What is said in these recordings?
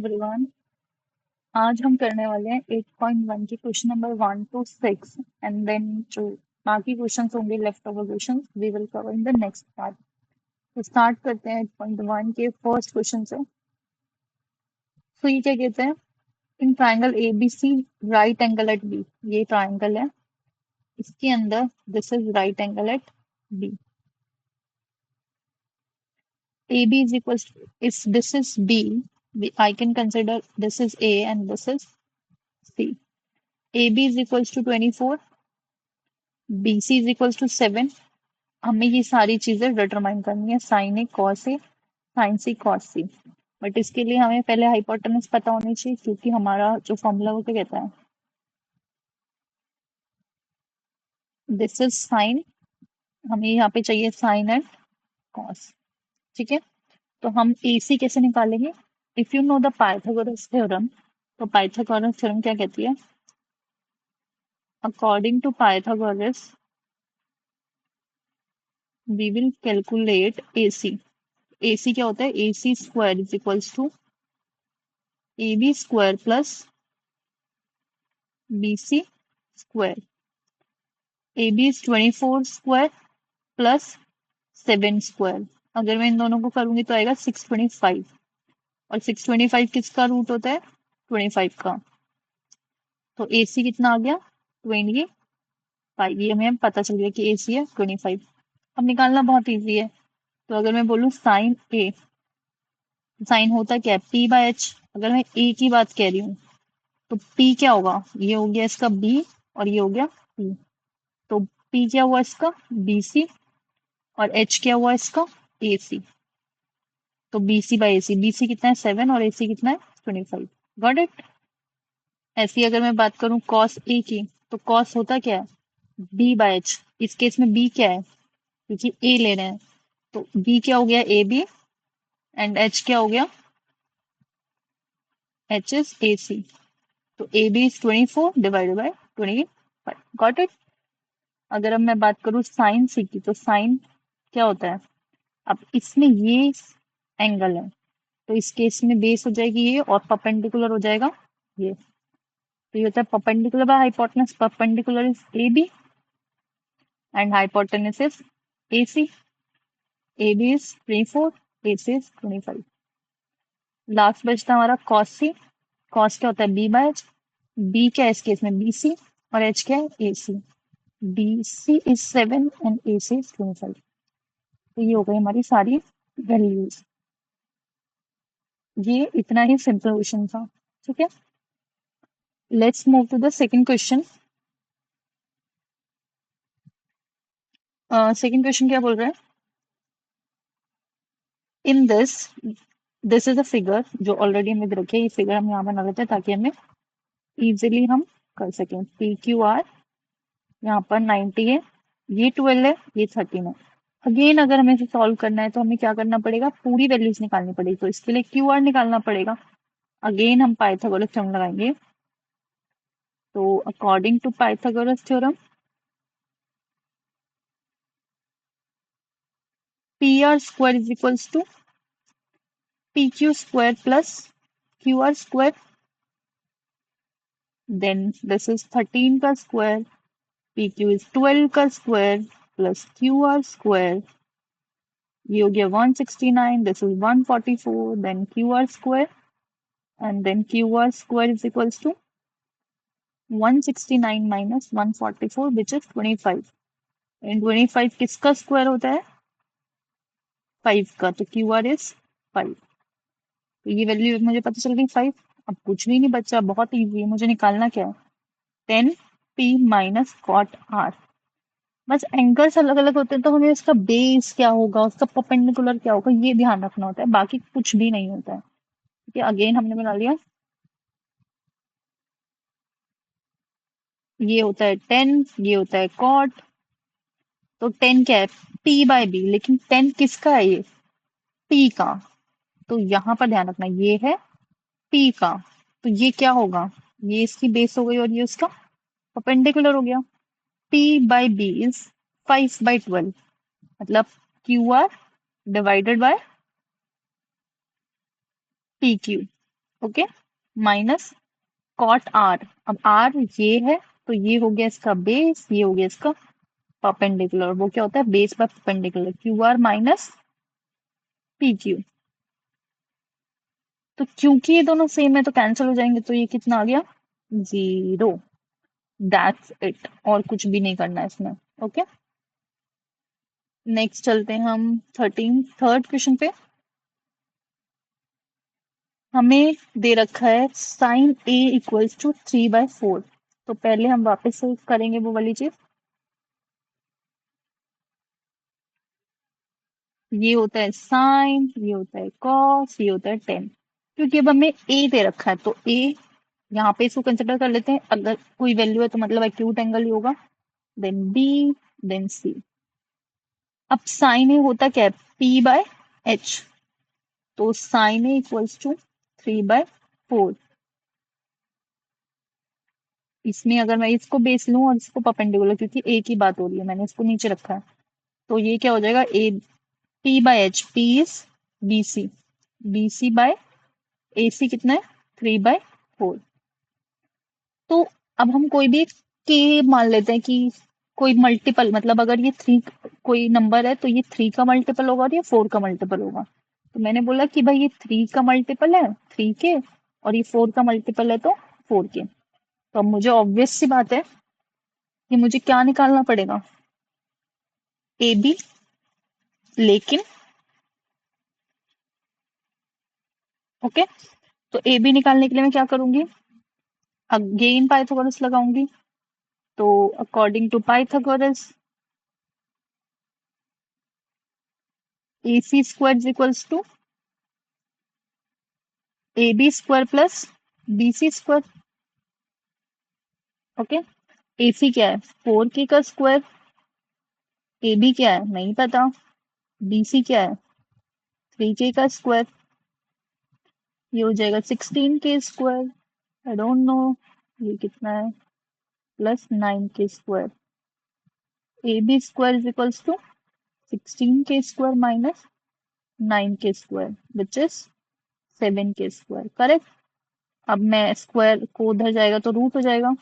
Everyone, आज हम करने वाले हैं 8.1 के question number 1 to 6 and then जो बाकी क्वेश्चंस होंगे left over questions we will cover in the next part. तो स्टार्ट करते हैं 8.1 के फर्स्ट क्वेश्चन से। तो ये क्या कहते हैं, in triangle A B C right angle at B, ये ट्राइंगल है, इसके अंदर this is right angle at B. A B is equal, if this is b, I can consider this is a and this is c. AB is equals to 24, BC is equals to 7। हमें ये सारी चीजें determine करनी है, sine A cos A sine C cos C. But इसके लिए हमें पहले हाइपोटेनस पता होनी चाहिए, क्योंकि हमारा जो फॉर्मूला वो क्या कहता है, दिस इज साइन, हमें यहाँ पे चाहिए साइन एंड कॉस। ठीक है, तो हम AC कैसे निकालेंगे? If you know the Pythagoras theorem, तो पाइथागोरस थ्योरम क्या कहती है, according to Pythagoras we will calculate AC। AC क्या होता है, AC square is equals to AB square plus BC square. AB is 24 square plus 7 square. अगर मैं इन दोनों को करूंगी तो आएगा 625, और 625 किसका रूट होता है, 25 का। तो AC कितना आ गया, 25। ये हमें पता चल गया कि AC है 25। अब निकालना बहुत इजी है। तो अगर मैं बोलूँ साइन ए, साइन होता क्या है, P/H। अगर मैं A की बात कह रही हूँ तो P क्या होगा, ये हो गया इसका B और ये हो गया P। तो P क्या हुआ इसका BC और H क्या हुआ इसका AC। तो BC/AC, BC कितना है 7 और AC कितना है 25। Got it. ऐसी अगर मैं बात करूं cos A की, तो cos होता क्या है B/H। इस केस में B क्या है, क्योंकि A ले रहे हैं, तो B क्या हो गया AB एंड H क्या हो गया, H इज AC। तो AB is 24 divided by 25। Got it. अगर अब मैं बात करूं साइन C की, तो साइन क्या होता है, अब इसमें ये एंगल है, तो इस केस में बेस हो जाएगी ये और परपेंडिकुलर हो जाएगा ये। तो ये होता है perpendicular by hypotenuse, perpendicular is AB and hypotenuse is AC। AB is 24, AC is 25। Last बचता हमारा cos C। cos क्या होता है B/H, B क्या है इस केस में BC और H क्या है AC। BC is 7 and AC is 25। तो ये हो गई हमारी सारी वैल्यूज। ये इतना ही सिंपल क्वेश्चन था। ठीक है, let's move to the second question. Second question क्या बोल रहा है, in this is a figure जो ऑलरेडी हमें दे रखी है। ये फिगर हम यहाँ बना लेते हैं ताकि हमें इजीली हम कर सकें। PQR यहाँ पर 90 है, ये 12 है, ये 13 है। अगेन अगर हमें इसे सॉल्व करना है तो हमें क्या करना पड़ेगा, पूरी वैल्यूज निकालनी पड़ेगी। तो इसके लिए QR निकालना पड़ेगा। अगेन हम पाइथागोरस थ्योरम लगाएंगे। तो according to Pythagoras theorem PR square is equals to PQ square plus QR square. Then this is 13 का स्क्वायर, PQ इज 12 का स्क्वायर प्लस QR स्क्वायर। ये हो गया 169, this is 144, then QR square and then QR square is equals to 169 minus 144 which is 25। and 25 किसका square होता है, 5 का। तो QR is 5। तो ये वैल्यू मुझे पता चल गई 5। अब कुछ भी नहीं बचा, बहुत इजी है। मुझे निकालना क्या है, 10P माइनस कॉट R। बस एंगल्स अलग अलग होते हैं तो हमें उसका बेस क्या होगा, उसका परपेंडिकुलर क्या होगा, ये ध्यान रखना होता है, बाकी कुछ भी नहीं होता है। ठीक है, अगेन हमने बना लिया, ये होता है 10, ये होता है कॉट। तो 10 क्या है, P/B, लेकिन 10 किसका है, ये P का। तो यहाँ पर ध्यान रखना, ये है P का। तो ये क्या होगा, ये इसकी बेस हो गई और ये उसका परपेंडिकुलर हो गया। P/B इज 5/12, मतलब QR divided by PQ। Okay, minus cot R. अब आर ये है, तो ये हो गया इसका बेस, ये हो गया इसका परपेंडिकुलर। वो क्या होता है, base by perpendicular, Q R minus P Q. तो क्योंकि ये दोनों सेम है तो कैंसिल हो जाएंगे, तो ये कितना आ गया, 0। दैट्स इट, और कुछ भी नहीं करना है इसमें। ओके, नेक्स्ट चलते हैं हम थर्ड क्वेश्चन पे। हमें दे रखा है साइन ए इक्वल्स टू 3/4। तो पहले हम वापस से करेंगे वो वाली चीज। ये होता है साइन, ये होता है कॉस, ये होता है टेन। क्योंकि अब हमें ए दे रखा है तो ए यहाँ पे इसको कंसिडर कर लेते हैं। अगर कोई वैल्यू है तो मतलब एक्यूट एंगल ही होगा। देन बी, देन सी। अब साइन ए होता क्या है, पी बाय एच। तो साइन ए इक्वल्स टू 3/4। इसमें अगर मैं इसको बेस लूं और इसको परपेंडिकुलर, क्योंकि ए की बात हो रही है, मैंने इसको नीचे रखा है, तो ये क्या हो जाएगा, a p by H. P is b c, b C by A c कितना है, 3/4। तो अब हम कोई भी के मान लेते हैं कि कोई मल्टीपल, मतलब अगर ये थ्री कोई नंबर है तो ये 3 का मल्टीपल होगा और ये 4 का मल्टीपल होगा। तो मैंने बोला कि भाई ये 3 का मल्टीपल है 3 के, और ये 4 का मल्टीपल है तो 4 के। तो अब मुझे ऑब्वियस सी बात है कि मुझे क्या निकालना पड़ेगा, ए बी। लेकिन ओके, तो ए बी निकालने के लिए मैं क्या करूंगी, अगेन पाइथागोरस लगाऊंगी। तो according to Pythagoras, a c square equals to a B square plus b c square. Okay, a c क्या है, 4 के का स्क्वायर। ए बी क्या है नहीं पता। बी सी क्या है, 3 के का स्क्वायर। ये हो जाएगा 16 के स्क्वायर। आई डोंट नो ये कितना है, प्लस 9 के square. A B square is equals to 16 के स्क्वायर माइनस 9 के स्क्वायर, विच इज 7 के स्क्वायर। करेक्ट। अब मैं स्क्वायर को उधर जाएगा तो रूट हो जाएगा,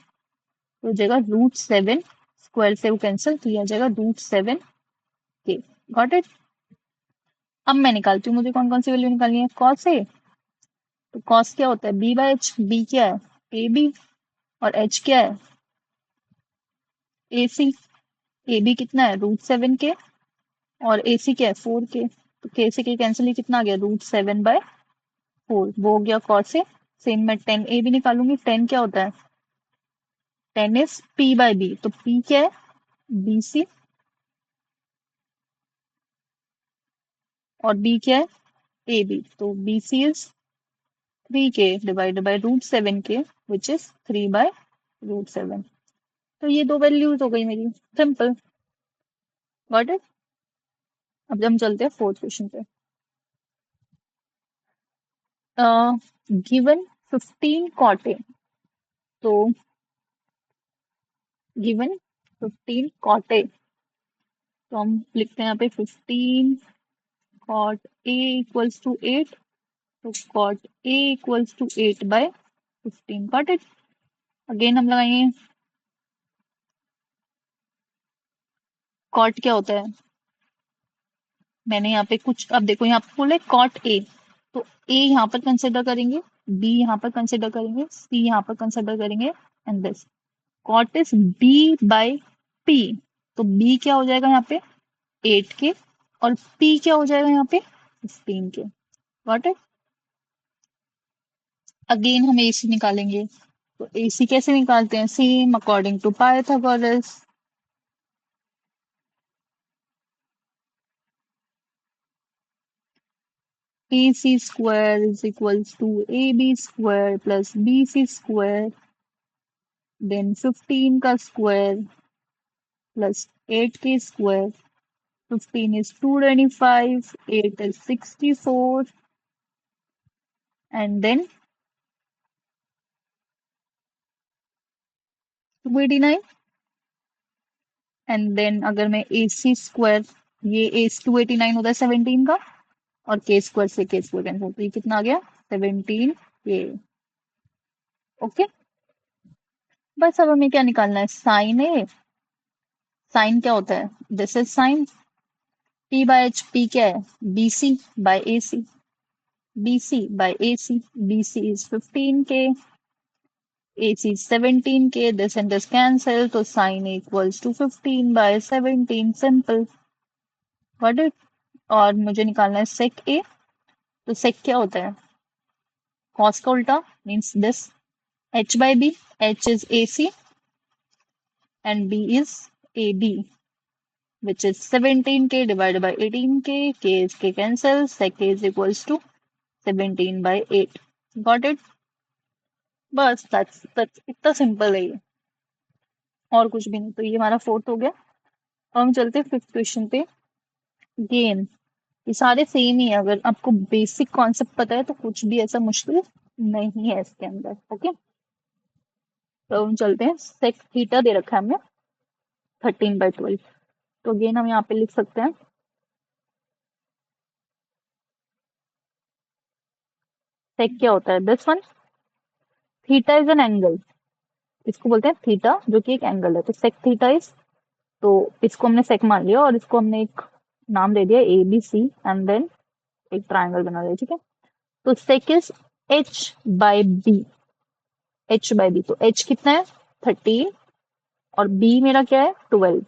तो हो जाएगा √7। स्क्वायर से वो कैंसिल, तो ये आ जाएगा √7 के। Got it. अब मैं निकालती हूँ, मुझे कौन कौन सी वैल्यू निकालनी है, कॉस ए। तो कॉस क्या होता है, बी बाय एच। बी क्या है, ए बी। और एच क्या है, ए सी। ए बी कितना है, √7 के। और ए सी क्या है, 4 के। तो के से के कैंसिल, ही कितना आ गया, √7/4। वो हो गया कॉस ए। सेम मैं टेन ए भी निकालूंगी। टेन क्या होता है, tan is P by B. तो पी क्या है, बी सी। और बी क्या है, ए बी। तो बी सी इज 3 के डिवाइडेड बाय √7 के, विच इज 3/√7। तो ये दो वैल्यूज हो गई मेरी, सिंपल। Got it. अब हम चलते हैं फोर्थ क्वेश्चन पे। Given 15 cot A. तो गिवन 15 कॉट ए, तो हम लिखते हैं यहाँ पे 15 कॉट ए इक्वल्स टू 8। तो cot A equals to 8/15। Got it. Again हम लगाएंगे, कॉट क्या होता है, मैंने यहाँ पे कुछ, अब देखो यहाँ पे बोला कॉट ए, तो ए यहाँ पर कंसिडर करेंगे, बी यहाँ पर कंसिडर करेंगे, सी यहाँ पर कंसिडर करेंगे, and this cot is B by P. तो बी क्या हो जाएगा यहाँ पे, 8 के। और पी क्या हो जाएगा यहाँ पे, 15 के। Got it. अगेन हम ए सी निकालेंगे। तो ए सी कैसे निकालते हैं, same according to Pythagoras. AC square is equals to AB square plus BC square, then 15 का square plus 8 के square. 15 is 225, 8 is 64, and then 289. And then अगर मैं AC स्क्वायर, ये एस 289 होता है 17 का, और के स्क्वायर से के स्क्वायर कैंसिल, तो ये कितना आ गया, 17 ये। ओके, बस अब हमें क्या निकालना है, साइन ए। साइन क्या होता है, this is sine P by H. P क्या है, BC by A C. BC by AC. BC is 15K, AC is 17K. This and this cancel, तो sin equals to 15 by 17. Simple. Got it? और मुझे निकालना है sec A. तो sec क्या होता है, cos का उल्टा, means this. H by B. H is AC and B is AB, which is 17K divided by 18K. K is K cancel. Sec A is equals to 17 by 8. Got it? बस that's इतना simple है ये, और कुछ भी नहीं। तो ये हमारा फोर्थ हो गया। अब हम चलते हैं फिफ्थ क्वेश्चन पे। गेन, ये सारे सेम ही है, अगर आपको बेसिक कॉन्सेप्ट पता है तो कुछ भी ऐसा मुश्किल नहीं है इसके अंदर। ओके, तो हम चलते हैं। सेक थीटा दे रखा है हमें 13/12। तो गेन हम यहाँ पे लिख सकते हैं, सेक क्या होता है, this one. Theta is an angle, इसको बोलते हैं थीटा, जो कि एक एंगल है। तो सेक थीटा इज, तो इसको हमने सेक मान लिया और इसको हमने एक नाम दे दिया ABC, एंड देन एक ट्राइंगल बना लिया। ठीक है, तो sec is H by B। H by B, तो H कितना है 13 और B मेरा क्या है 12।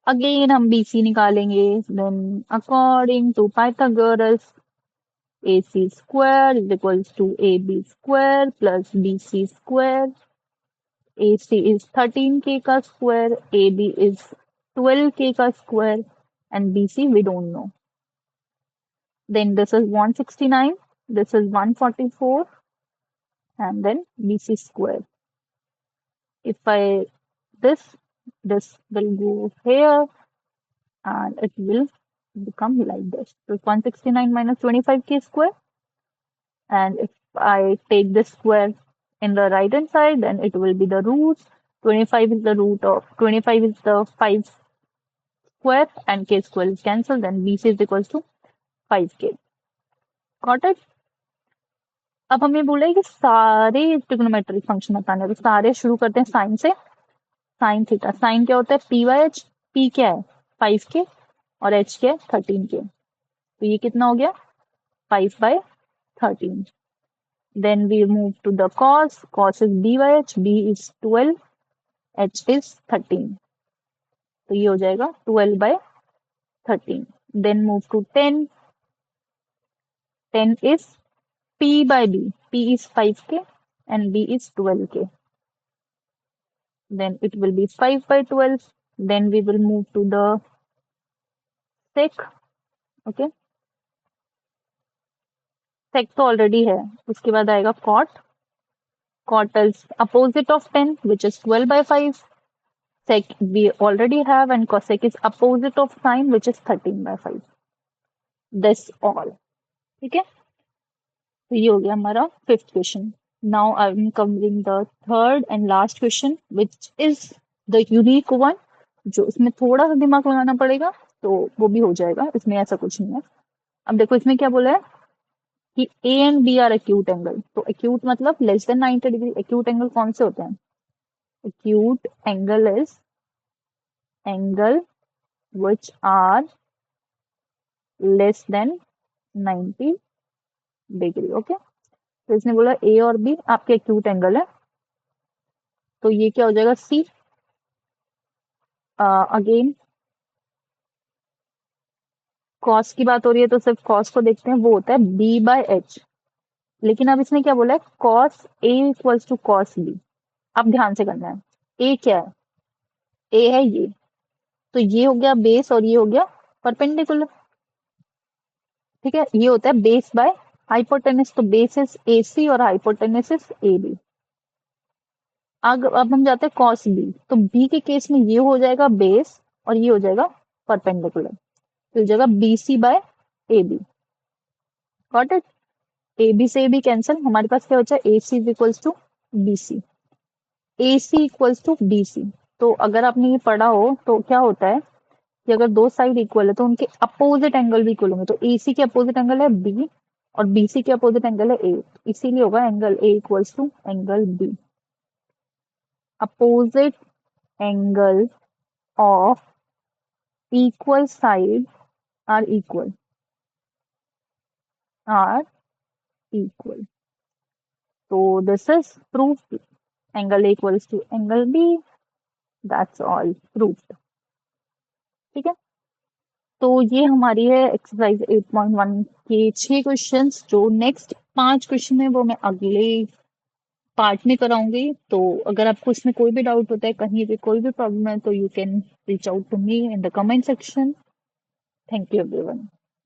अगेन हम BC निकालेंगे, then according to Pythagoras AC square is equals to AB square plus BC square. AC is 13K का square, AB is 12K का square, and BC we don't know. Then this is 169, this is 144, and then BC square. If I this will go here and it will become like this. So 169 minus 25K square, and if I take this square in the right hand side, then it will be the root. 25 is the root of 25 is the 5 square, and K square is cancelled, then BC is equals to 5K. Got it? अब हमें बोला है कि सारे trigonometric function बताने हैं, तो सारे शुरू करते हैं साइन से। साइन थीटा, साइन क्या होता है P बाय एच। P क्या है 5K और H क्या है 13K। तो ये कितना हो गया 5/13। Then we move to the cos. Cos is B by H. B is 12. H is 13. तो ये हो जाएगा 12/13। Then move to 10. 10 is P by B. P is 5K and B is 12K. Then it will be 5/12. Then we will move to the sec. Okay. Sec तो already है, उसके बाद आएगा cot. Cot is opposite of 10, which is 12/5. Sec we already have, and cosec is opposite of sine, which is 13/5. That's all. ठीक है, तो ये हो गया हमारा fifth question. Now I am covering the third and last question, which is the unique one, जो इसमें थोड़ा सा दिमाग लगाना पड़ेगा, तो वो भी हो जाएगा, इसमें ऐसा कुछ नहीं है। अब देखो इसमें क्या बोला है कि A and B are acute angle. तो एक्यूट मतलब less than 90 degree. Acute angle कौन से होते हैं, acute angle is angle which are less than 90 degree. Okay, तो इसने बोला ए और बी आपके एक्यूट एंगल है, तो ये क्या हो जाएगा सी। अगेन कॉस की बात हो रही है तो सिर्फ कॉस को देखते हैं, वो होता है बी बाय एच। लेकिन अब इसने क्या बोला है, cos A equals to cos B. अब ध्यान से करना है, ए क्या है, ए है ये, तो ये हो गया बेस और ये हो गया परपेंडिकुलर। ठीक है, ये होता है बेस बाय हाइपोटेनस, तो बेस इज ए सी और हाइपोटेनस इज ए बी। अब हम जाते हैं कॉस बी, तो बी के केस में ये हो जाएगा बेस और ये हो जाएगा परपेंडिकुलर, तो हो जाएगा B C by A B. Got it? A B से ए बी कैंसिल, हमारे पास क्या बचा, A C is equals to B C. A C equals to B C, तो अगर आपने ये पढ़ा हो तो क्या होता है कि अगर दो साइड इक्वल है तो उनके अपोजिट एंगल भी इक्वल होंगे। तो ए सी के अपोजिट एंगल है बी और BC के अपोजिट एंगल है A, इसीलिए होगा angle A equals to angle B। Opposite angle of equal side are equal, are equal. तो this is proof, angle A equals to angle B, that's all proof. ठीक है, तो ये हमारी है एक्सरसाइज 8.1 के 6 क्वेश्चंस। जो नेक्स्ट 5 क्वेश्चन है वो मैं अगले पार्ट में कराऊंगी। तो अगर आपको इसमें कोई भी डाउट होता है, कहीं भी कोई भी प्रॉब्लम है, तो you can reach out to me in the comment section. Thank you everyone.